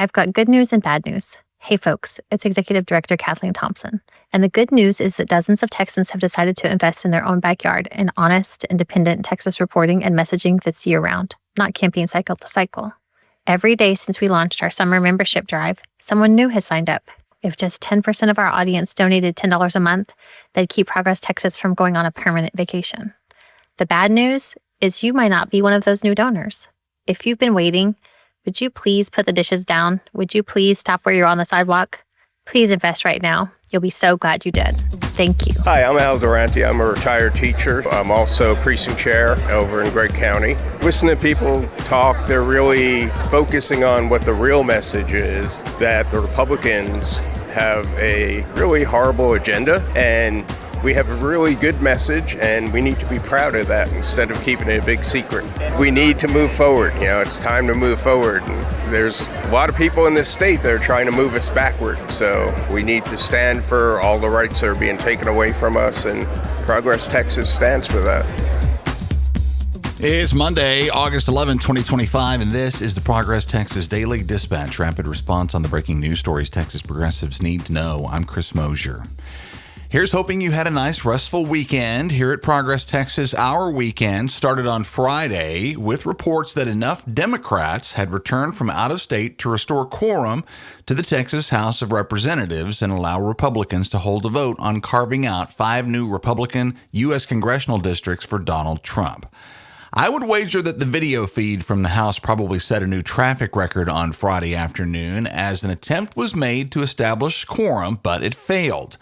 I've got good news and bad news. Hey folks, it's Executive Director Kathleen Thompson. And the good news is that dozens of Texans have decided to invest in their own backyard in honest, independent Texas reporting and messaging that's year-round, not campaign cycle to cycle. Every day since we launched our summer membership drive, someone new has signed up. If just 10% of our audience donated $10 a month, they'd keep Progress Texas from going on a permanent vacation. The bad news is you might not be one of those new donors. If you've been waiting, would you please put the dishes down? Would you please stop where you're on the sidewalk? Please invest right now. You'll be so glad you did. Thank you. Hi, I'm Al Durante. I'm a retired teacher. I'm also precinct chair over in Gregg County. Listening to people talk, they're really focusing on what the real message is, that the Republicans have a really horrible agenda, and we have a really good message, and we need to be proud of that instead of keeping it a big secret. We need to move forward. It's time to move forward. And there's a lot of people in this state that are trying to move us backward. So we need to stand for all the rights that are being taken away from us, and Progress Texas stands for that. It's Monday, August 11, 2025, and this is the Progress Texas Daily Dispatch, rapid response on the breaking news stories Texas progressives need to know. I'm Chris Mosier. Here's hoping you had a nice, restful weekend. Here at Progress Texas, our weekend started on Friday with reports that enough Democrats had returned from out of state to restore quorum to the Texas House of Representatives and allow Republicans to hold a vote on carving out 5 new Republican U.S. congressional districts for Donald Trump. I would wager that the video feed from the House probably set a new traffic record on Friday afternoon as an attempt was made to establish quorum, but it failed.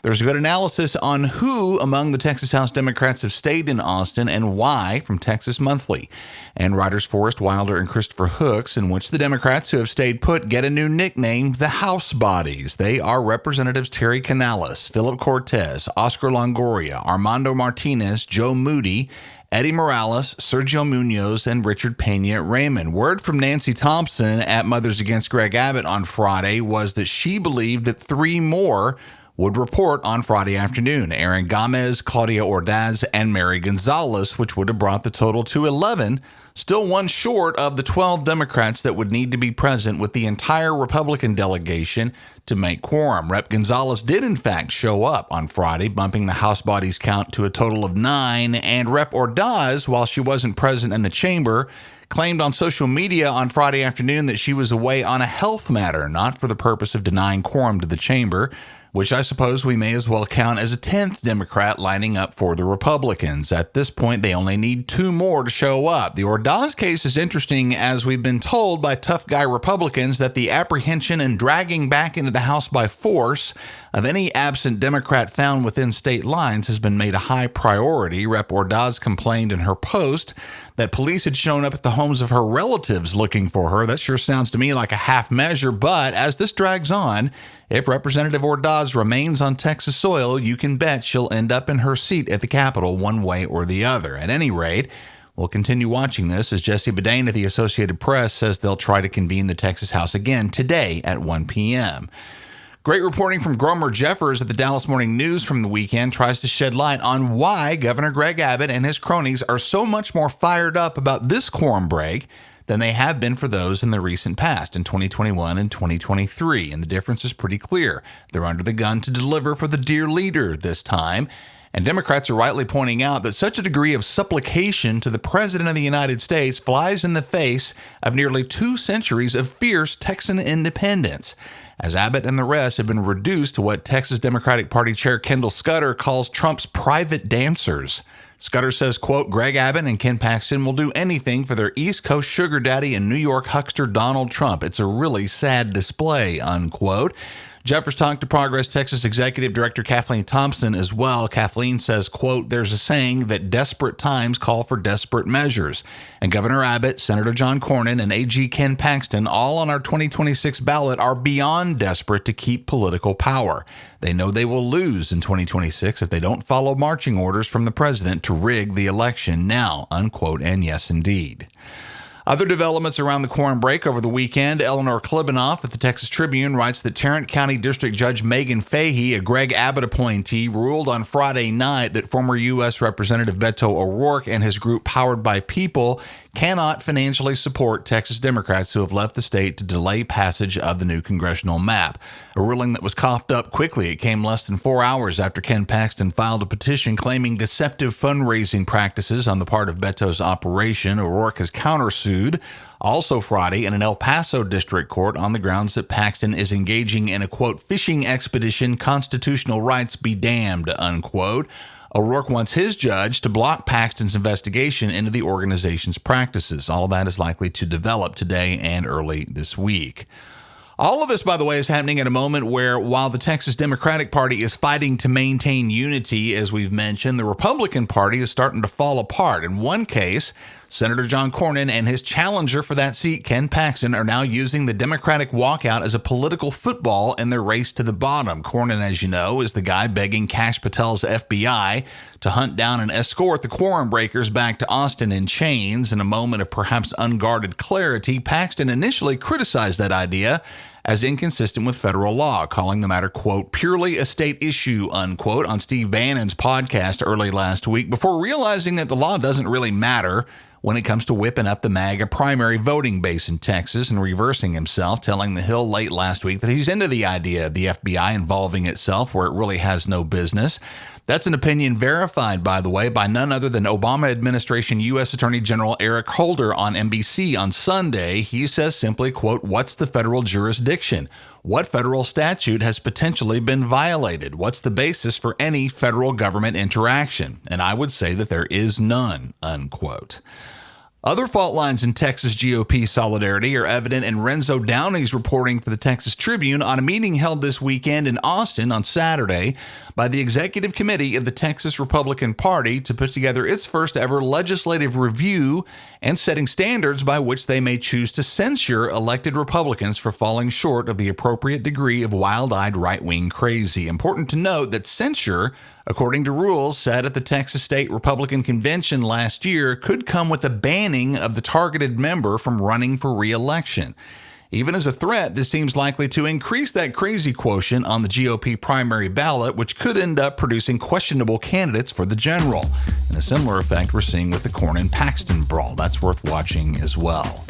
There's a good analysis on who among the Texas House Democrats have stayed in Austin and why from Texas Monthly. And writers Forrest Wilder and Christopher Hooks, in which the Democrats who have stayed put get a new nickname, the Housebodies. They are Representatives Terry Canales, Philip Cortez, Oscar Longoria, Armando Martinez, Joe Moody, Eddie Morales, Sergio Munoz, and Richard Pena Raymond. Word from Nancy Thompson at Mothers Against Greg Abbott on Friday was that she believed that 3 more would report on Friday afternoon: Aaron Gomez, Claudia Ordaz, and Mary Gonzalez, which would have brought the total to 11, still one short of the 12 Democrats that would need to be present with the entire Republican delegation to make quorum. Rep. Gonzalez did, in fact, show up on Friday, bumping the Housebodies count to a total of 9, and Rep. Ordaz, while she wasn't present in the chamber, claimed on social media on Friday afternoon that she was away on a health matter, not for the purpose of denying quorum to the chamber, which I suppose we may as well count as a 10th Democrat lining up for the Republicans. At this point, they only need 2 more to show up. The Ordaz case is interesting, as we've been told by tough guy Republicans that the apprehension and dragging back into the House by force of any absent Democrat found within state lines has been made a high priority. Rep. Ordaz complained in her post that police had shown up at the homes of her relatives looking for her. That sure sounds to me like a half measure, but as this drags on, if Representative Ordaz remains on Texas soil, you can bet she'll end up in her seat at the Capitol one way or the other. At any rate, we'll continue watching this as Jesse Boudin of the Associated Press says they'll try to convene the Texas House again today at 1 p.m. Great reporting from Gromer Jeffers at the Dallas Morning News from the weekend tries to shed light on why Governor Greg Abbott and his cronies are so much more fired up about this quorum break than they have been for those in the recent past in 2021 and 2023. And the difference is pretty clear. They're under the gun to deliver for the dear leader this time. And Democrats are rightly pointing out that such a degree of supplication to the President of the United States flies in the face of nearly 2 centuries of fierce Texan independence, as Abbott and the rest have been reduced to what Texas Democratic Party Chair Kendall Scudder calls Trump's private dancers. Scudder says, quote, Greg Abbott and Ken Paxton will do anything for their East Coast sugar daddy and New York huckster Donald Trump. It's a really sad display, unquote. Jeffers talked to Progress Texas Executive Director Kathleen Thompson as well. Kathleen says, quote, there's a saying that desperate times call for desperate measures. And Governor Abbott, Senator John Cornyn, and AG Ken Paxton, all on our 2026 ballot, are beyond desperate to keep political power. They know they will lose in 2026 if they don't follow marching orders from the president to rig the election now, unquote, and yes, indeed. Other developments around the quorum break over the weekend. Eleanor Klibanoff at the Texas Tribune writes that Tarrant County District Judge Megan Fahey, a Greg Abbott appointee, ruled on Friday night that former U.S. Representative Beto O'Rourke and his group Powered by People cannot financially support Texas Democrats who have left the state to delay passage of the new congressional map. A ruling that was coughed up quickly. It came less than 4 hours after Ken Paxton filed a petition claiming deceptive fundraising practices on the part of Beto's operation. O'Rourke has countersued also Friday in an El Paso district court on the grounds that Paxton is engaging in a, quote, fishing expedition, constitutional rights be damned, unquote. O'Rourke wants his judge to block Paxton's investigation into the organization's practices. All of that is likely to develop today and early this week. All of this, by the way, is happening at a moment where, while the Texas Democratic Party is fighting to maintain unity, as we've mentioned, the Republican Party is starting to fall apart. In one case, Senator John Cornyn and his challenger for that seat, Ken Paxton, are now using the Democratic walkout as a political football in their race to the bottom. Cornyn, as you know, is the guy begging Kash Patel's FBI to hunt down and escort the Quorum breakers back to Austin in chains. In a moment of perhaps unguarded clarity, Paxton initially criticized that idea as inconsistent with federal law, calling the matter, quote, purely a state issue, unquote, on Steve Bannon's podcast early last week, before realizing that the law doesn't really matter when it comes to whipping up the MAGA primary voting base in Texas, and reversing himself, telling The Hill late last week that he's into the idea of the FBI involving itself where it really has no business. That's an opinion verified, by the way, by none other than Obama administration U.S. Attorney General Eric Holder on NBC on Sunday. He says simply, quote, what's the federal jurisdiction? What federal statute has potentially been violated? What's the basis for any federal government interaction? And I would say that there is none, unquote. Other fault lines in Texas GOP solidarity are evident in Renzo Downey's reporting for the Texas Tribune on a meeting held this weekend in Austin on Saturday by the Executive Committee of the Texas Republican Party to put together its first ever legislative review and setting standards by which they may choose to censure elected Republicans for falling short of the appropriate degree of wild-eyed right-wing crazy. Important to note that censure, according to rules set at the Texas State Republican Convention last year, could come with a banning of the targeted member from running for re-election. Even as a threat, this seems likely to increase that crazy quotient on the GOP primary ballot, which could end up producing questionable candidates for the general. And a similar effect we're seeing with the Cornyn-Paxton brawl. That's worth watching as well.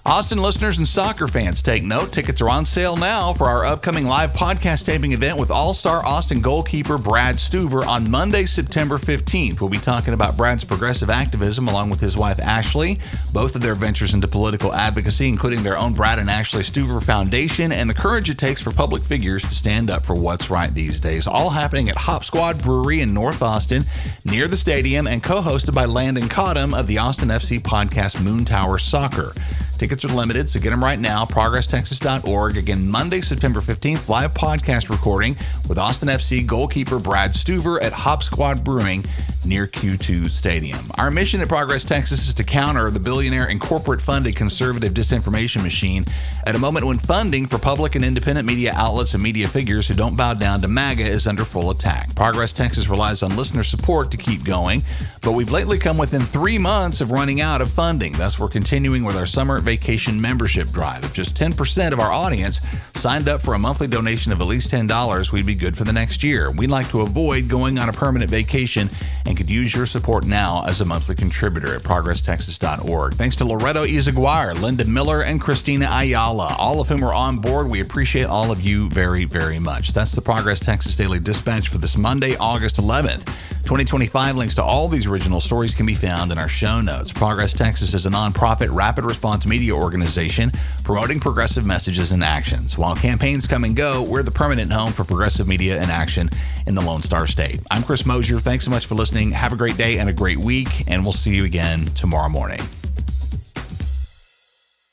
Austin listeners and soccer fans, take note. Tickets are on sale now for our upcoming live podcast taping event with All-Star Austin goalkeeper Brad Stuver on Monday, September 15th. We'll be talking about Brad's progressive activism along with his wife Ashley, both of their ventures into political advocacy, including their own Brad and Ashley Stuver Foundation, and the courage it takes for public figures to stand up for what's right these days. All happening at Hop Squad Brewery in North Austin, near the stadium, and co-hosted by Landon Cottom of the Austin FC podcast Moon Tower Soccer. Tickets are limited, so get them right now. ProgressTexas.org. Again, Monday, September 15th, live podcast recording with Austin FC goalkeeper Brad Stuver at Hop Squad Brewing near Q2 Stadium. Our mission at Progress Texas is to counter the billionaire and corporate-funded conservative disinformation machine at a moment when funding for public and independent media outlets and media figures who don't bow down to MAGA is under full attack. Progress Texas relies on listener support to keep going, but we've lately come within 3 months of running out of funding. Thus, we're continuing with our summer vacation membership drive. If just 10% of our audience signed up for a monthly donation of at least $10, we'd be good for the next year. We'd like to avoid going on a permanent vacation and could use your support now as a monthly contributor at ProgressTexas.org. Thanks to Loretto Izaguirre, Linda Miller, and Christina Ayala, all of whom are on board. We appreciate all of you very, very much. That's the Progress Texas Daily Dispatch for this Monday, August 11th. 2025 links to all these original stories can be found in our show notes. Progress Texas is a nonprofit rapid response media organization promoting progressive messages and actions. While campaigns come and go, we're the permanent home for progressive media and action in the Lone Star State. I'm Chris Mosier. Thanks so much for listening. Have a great day and a great week, and we'll see you again tomorrow morning.